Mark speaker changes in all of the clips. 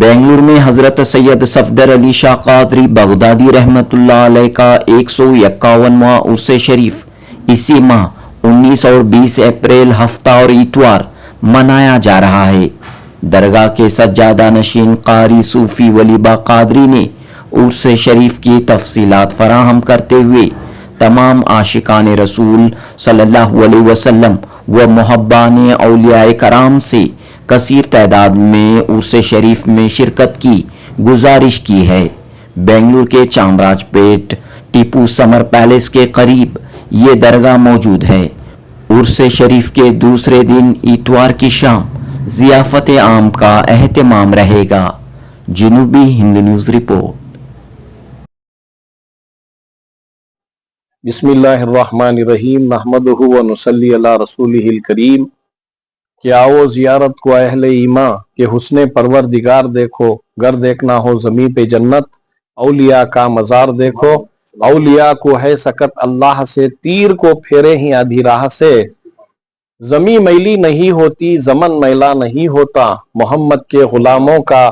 Speaker 1: बेंगलुरु में हजरत सैयद सफदर अली शाह कादरी बगदादी रहमतुल्लाह अलैह का 151वां उर्स शरीफ इसी माह 19 और 20 अप्रैल हफ्ता और इतवार मनाया जा रहा है। दरगाह के सज्जादा नशीन कारी सूफी वलीबा कादरी ने उर्स शरीफ की तफसीलात फराहम करते हुए तमाम आशिकान रसूल सल्लल्लाहु अलैहि वसल्लम व मुहब्बान औलियाए कराम से कसीर तादाद में उर्स शरीफ में शिरकत की गुजारिश की है। बेंगलुरु के चामराजपेट टीपू समर पैलेस के करीब ये दरगाह मौजूद है। उर्स शरीफ के दूसरे दिन इतवार की शाम ज़ियाफ़त आम का एहतमाम रहेगा। जनूबी हिंद न्यूज़ रिपोर्ट।
Speaker 2: बिस्मिल्लाहिर्रहमानिर्रहीम नहमदुहु व नुसल्ली अला रसूलिहिल करीम। कि आओ जियारत को अहले ईमान के हुस्ने परवरदिगार देखो, घर देखना हो ज़मीं पे जन्नत, औलिया का मज़ार देखो। औलिया को है सकत अल्लाह से, तीर को फेरे ही आधी राह से। ज़मीं मैली नहीं होती, ज़मन मैला नहीं होता, मोहम्मद के गुलामों का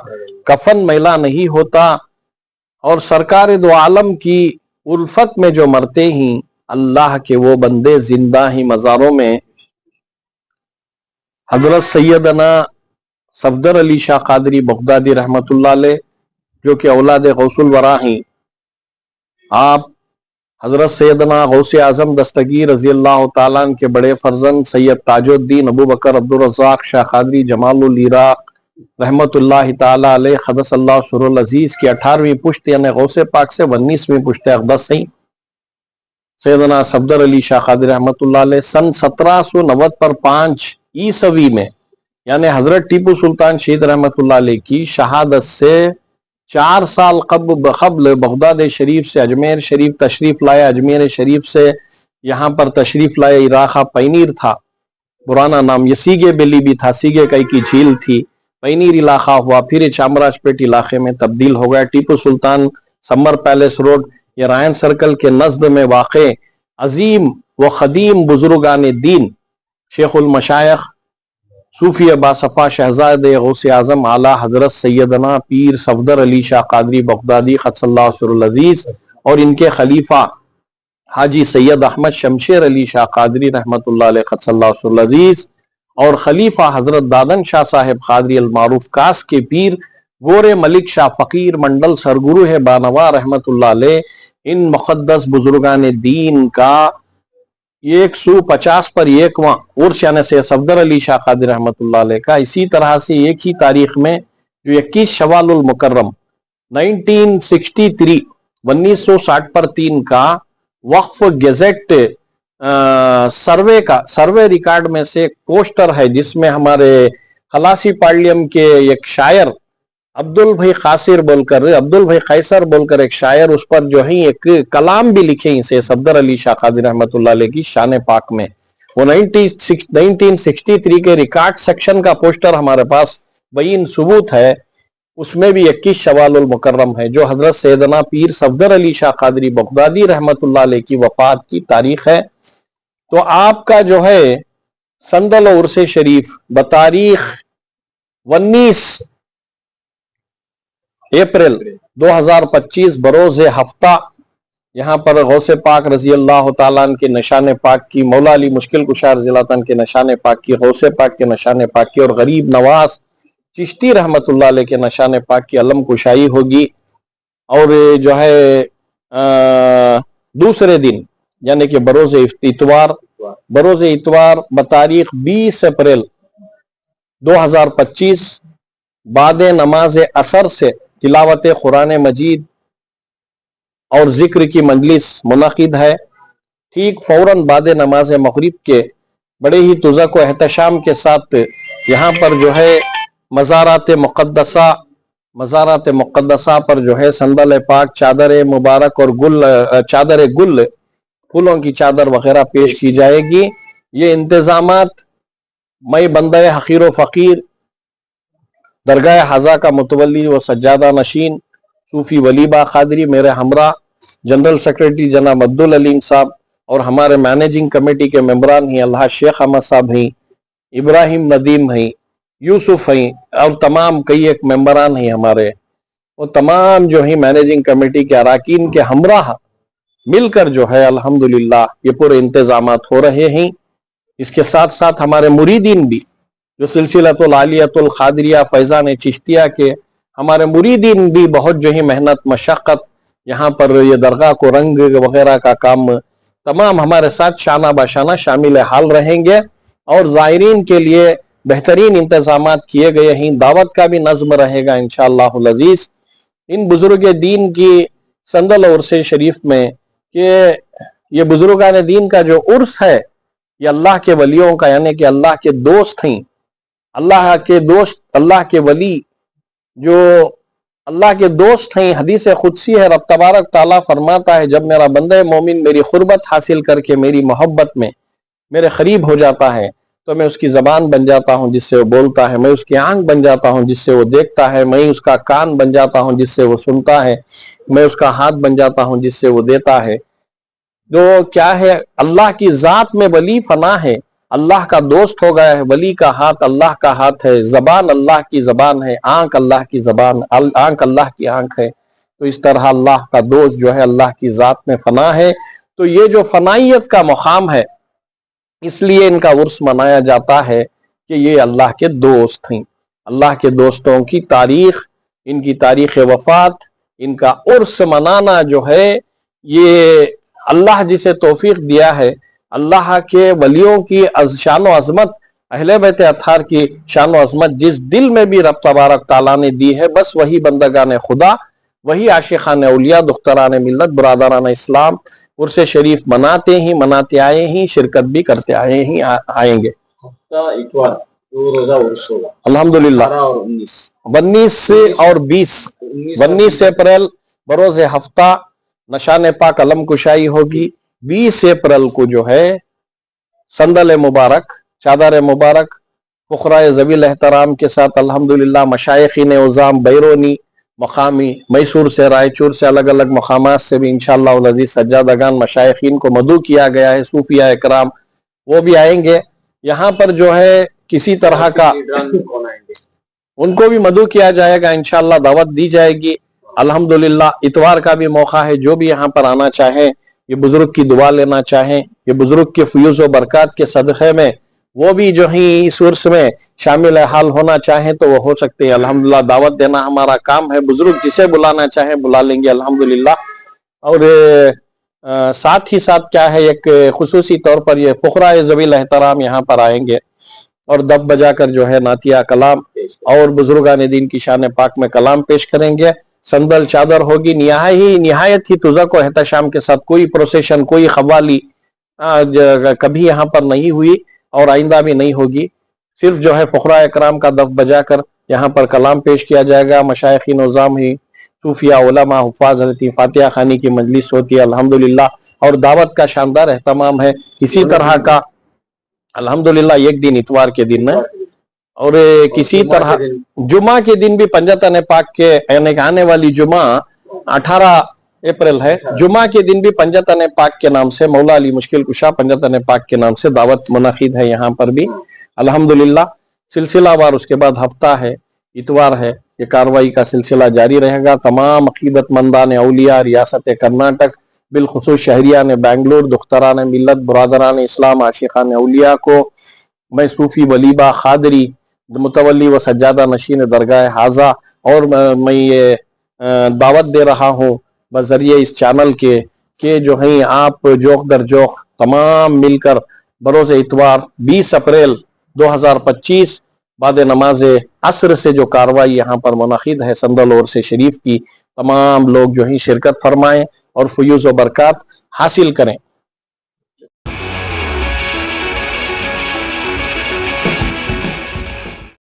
Speaker 2: कफन मैला नहीं होता। और सरकार दो आलम की उल्फत में जो मरते ही अल्लाह के वो बंदे जिंदा ही मज़ारों में। हजरत सैयदना सफदर अली शाह कादरी बगदादी रहमतुल्लाह अलैह जो कि औलाद गौसुल वरा हैं, आप हजरत सैयदना गौसे आजम दस्तगीर रज़ी अल्लाह ताला अन्हु के बड़े फर्जंद सैयद ताजुद्दीन अबू बकर अब्दुल रज़्ज़ाक़ शाह कादरी जमालुल इराक़ रहमतुल्लाह ताला अलैह क़द्दसल्लाहु सिर्रुल अज़ीज़ की 18वीं पुश्त यानी गौसे पाक से 19वीं पुश्त अक़दस हैं। सैयदना सफदर अली शाह कादरी रहमतुल्लाह अलैह सन 1790 पर 5 ईसवी में यानी हजरत टीपू सुल्तान शहीद रहमतुल्लाह अलैह की शहादत से 4 साल कब्ल बगदाद शरीफ से अजमेर शरीफ तशरीफ लाए। अजमेर शरीफ से यहाँ पर तशरीफ लाए। इराक़ा पैनीर था, पुराना नाम ये सीगे बेली भी था, सीगे कई की झील थी, पैनीर इलाका हुआ, फिर चामराजपेट इलाके में तब्दील हो गया। Tipu Sultan summer palace road या रायन सर्कल के नज़द में वाक़े अजीम व खदीम बुजुर्गान दीन शेखुल मशाइख सूफी बासफ़ा शहजादे गौसे आज़म आला हजरत सैयदना पीर सफदर अली शाह कादरी बगदादी क़द्दसल्लाहु सिर्रुल अज़ीज़ और इनके खलीफा हाजी सैयद अहमद शमशेर अली शाह कादरी रहमतुल्लाह अलैह क़द्दसल्लाहु सिर्रुल अज़ीज़ और खलीफा हजरत दादन शाह साहिब कादरी अल मारूफ कास के पीर गोरे मलिक शाह फ़कीर मंडल सरगुरु है बानवा रहमतुल्लाह अलैह, इन मुक़द्दस बुजुर्गान दीन का 150 पर 1वां उर्स यानी से सफदर अली शाह कादरी रहमतुल्लाह अलैह का इसी तरह से एक ही तारीख में जो 21 शवालुल मुकर्रम 1960 पर 3 का वक्फ गेजेट सर्वे रिकॉर्ड में से एक पोस्टर है जिसमें हमारे खलासी पार्लियम के एक शायर अब्दुल भाई कैसर बोलकर एक शायर, उस पर जो है एक कलाम भी लिखे इसे सफदर अली शाह कादरी रहमतुल्लाह अलैह की शान पाक में। वो 1963 के रिकॉर्ड सेक्शन का पोस्टर हमारे पास बयीन सबूत है, उसमें भी 21 शवालुल मुकर्रम है जो हजरत सैयदना पीर सफदर अली शाह कादरी बगदादी रहमतुल्लाह अलैह की वफात की तारीख है। तो आपका जो है संदल उर्स शरीफ बतारीख 19 अप्रैल 2025 बरोज़ हफ्ता यहाँ पर गौसे पाक रजी अल्लाह ताला अन्हु के निशान पाक की, मौला अली मुश्किल कुशा रज़ी अल्लाह ताला के निशान पाक की, गौसे पाक के निशान पाक की और गरीब नवाज चिश्ती रहमतुल्लाह अलैह के निशान पाक की अलम कुशाई होगी। और जो है दूसरे दिन यानी कि बरोज़ इतवार बतारीख 20 अप्रैल 2025 बाद नमाज असर से तिलावत कुरान मजीद और जिक्र की मजलिस मुनक़िद है। ठीक फौरन बाद नमाज मग़रिब के बड़े ही तुज़क व एहतशाम के साथ यहाँ पर जो है मज़ारात मुक़द्दसा पर जो है संदल पाक, चादर मुबारक और चादर गुल फूलों की चादर वगैरह पेश की जाएगी। ये इंतज़ामात मैं बंदे हक़ीर व फ़कीर दरगाह हाजा का मुतवल्ली व सज्जादा नशीन सूफी वलीबा कादरी मेरे हमरा जनरल सेक्रेटरी जनाब अब्दुल अलीम साहब और हमारे मैनेजिंग कमेटी के मेंबरान ही अल्लाह शेख अहमद साहब हैं, इब्राहिम नदीम हैं, यूसुफ हैं और तमाम कई एक मेंबरान हैं हमारे, वो तमाम जो है मैनेजिंग कमेटी के अराकीन के हमराह मिलकर जो है अल्हम्दुलिल्लाह ये पूरे इंतजामात हो रहे हैं। इसके साथ साथ हमारे मुरीदीन भी जो सिलसिलतुल आलियतुल खादिरिया फैज़ान चिश्तिया के हमारे मुरीदीन भी बहुत जो है मेहनत मशक्क़त यहाँ पर ये दरगाह को रंग वगैरह का काम तमाम हमारे साथ शाना बाशाना शामिल हाल रहेंगे और ज़ायरीन के लिए बेहतरीन इंतजामात किए गए हैं। दावत का भी नज़्म रहेगा इंशाअल्लाहुल अज़ीज़। इन बुजुर्ग दीन की संदल उर्स शरीफ में कि ये बुजुर्गान दीन का जो उर्स है ये अल्लाह के वलियों का, यानी कि अल्लाह के दोस्त हैं, अल्लाह के दोस्त, अल्लाह के वली जो अल्लाह के दोस्त हैं। हदीस खुदसी है, रब तबारक ताला फरमाता है, जब मेरा बंदे मोमिन मेरी खुर्बत हासिल करके मेरी मोहब्बत में मेरे करीब हो जाता है तो मैं उसकी जबान बन जाता हूँ जिससे वो बोलता है, मैं उसकी आंख बन जाता हूँ जिससे वो देखता है, मैं उसका कान बन जाता हूँ जिससे वो सुनता है, मैं उसका हाथ बन जाता हूँ जिससे वो देता है। जो क्या है, अल्लाह की जात में वली फना है, अल्लाह का दोस्त हो गया है। वली का हाथ अल्लाह का हाथ है, जबान अल्लाह की जबान है, आंख अल्लाह की जबान, आंख अल्लाह की आंख है। तो इस तरह अल्लाह का दोस्त जो है अल्लाह की जात में फना है। तो ये जो फनाइयत का मुकाम है इसलिए इनका उर्स मनाया जाता है कि ये अल्लाह के दोस्त हैं। अल्लाह के दोस्तों की तारीख, इनकी तारीख वफात, इनका उर्स मनाना जो है ये अल्लाह जिसे तौफीक दिया है, अल्लाह के वलियों की शान व अजमत, अहले बैत अत्हार की शान व अजमत जिस दिल में भी रब तबारक ताला ने दी है, बस वही बंदगान खुदा, वही आशिकान औलिया, दुख्तरान मिल्लत, बुरादरान इस्लाम उर्स शरीफ मनाते ही मनाते आए ही, शिरकत भी करते आए ही आएंगे। अल्हम्दुलिल्लाह 19 और 19 अप्रैल बरोज हफ्ता नशान पाक अलम कुशाई होगी। 20 अप्रैल को जो है संदल मुबारक, चादर मुबारक फुकराए ज़वील एहतराम के साथ अल्हम्दुलिल्लाह मशाइखीन उज़ाम बैरूनी मकामी मैसूर से, रायचूर से, अलग अलग मकामात से भी इंशाअल्लाह अज़ीज़ सज्जादगान मशाइखीन को मदू किया गया है, सूफिया इकराम वो भी आएंगे। यहाँ पर जो है किसी तरह का उनको भी मदू किया जाएगा, इंशाअल्लाह दावत दी जाएगी। अल्हम्दुलिल्लाह इतवार का भी मौका है, जो भी यहाँ पर आना चाहे, ये बुजुर्ग की दुआ लेना चाहें, ये बुजुर्ग के फयूज़ व बरकत के सदक़े में वो भी जो है इस उर्स में शामिल हाल होना चाहें तो वो हो सकते हैं। अल्हम्दुलिल्लाह दावत देना हमारा काम है, बुजुर्ग जिसे बुलाना चाहें बुला लेंगे अल्हम्दुलिल्लाह। और साथ ही साथ क्या है, एक खुसूसी तौर पर ये फुकराए ज़वील एहतराम यहाँ पर आएंगे और दब बजाकर जो है नातिया कलाम और बुजुर्गान दीन की शान पाक में कलाम पेश करेंगे। संदल चादर होगी, निहायत ही तुज़क व एहतशाम के साथ, कोई प्रोसेशन, कोई खवाली कभी यहाँ पर नहीं हुई और आइंदा भी नहीं होगी। सिर्फ जो है फुकरा इकराम का दफ बजाकर यहाँ पर कलाम पेश किया जाएगा। मशाइखीन उज़ाम ही, सूफिया, उलमा, हुफ़ाज़, हज़रत फातिहा खानी की मजलिस होती है अल्हम्दुलिल्लाह। और दावत का शानदार एहतमाम है इसी तरह का अल्हम्दुलिल्लाह। एक दिन इतवार के दिन है और किसी तरह जुमा के दिन भी पंजतन पाक के, यानी कि आने वाली जुमा 18 अप्रैल है, जुमा के दिन भी पंजतन पाक के नाम से, मौला अली मुश्किल कुशा पंजतन पाक के नाम से दावत मुनक़िद है यहाँ पर भी अल्हम्दुलिल्लाह। सिलसिलावार उसके बाद हफ्ता है, इतवार है, ये कार्रवाई का सिलसिला जारी रहेगा। तमाम अकीदतमंदान औलिया रियासत कर्नाटक, बिलखुसूस शहरियान बेंगलुरु, दुख्तरान मिल्लत, बुरादरान इस्लाम, आशिकान औलिया को मैं सूफी वलीबा खादरी मुतवल्ली व सज्जादा नशीन दरगाह हाजा और मैं ये दावत दे रहा हूँ बजरिए इस चैनल के जो है आप जोख दर जोख तमाम मिलकर बरोज़ इतवार 20 अप्रैल 2025 बाद नमाज असर से जो कार्रवाई यहाँ पर मुनक़िद है संदल उर्स शरीफ की, तमाम लोग जो है शिरकत फरमाएं और फयूज़ व बरकत हासिल करें।